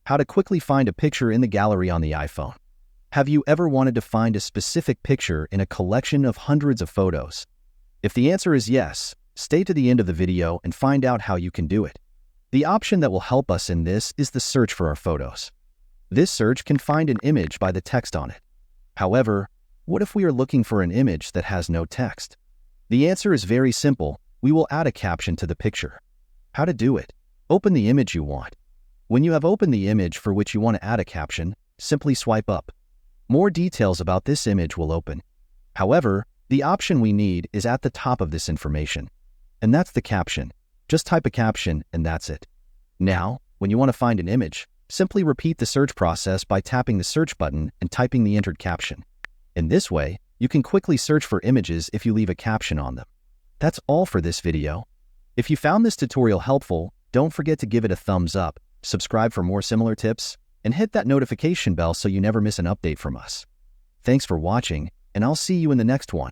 How to quickly find a picture in the gallery on the iPhone. Have you ever wanted to find a specific picture in a collection of hundreds of photos? If the answer is yes, stay to the end of the video and find out how you can do it. The option that will help us in this is the search for our photos. This search can find an image by the text on it. However, what if we are looking for an image that has no text? The answer is very simple. We will add a caption to the picture. How to do it? Open the image you want. When you have opened the image for which you want to add a caption, simply swipe up. More details about this image will open. However, the option we need is at the top of this information. And that's the caption. Just type a caption and that's it. Now, when you want to find an image, simply repeat the search process by tapping the search button and typing the entered caption. In this way, you can quickly search for images if you leave a caption on them. That's all for this video. If you found this tutorial helpful, don't forget to give it a thumbs up, subscribe for more similar tips, and hit that notification bell so you never miss an update from us. Thanks for watching, and I'll see you in the next one.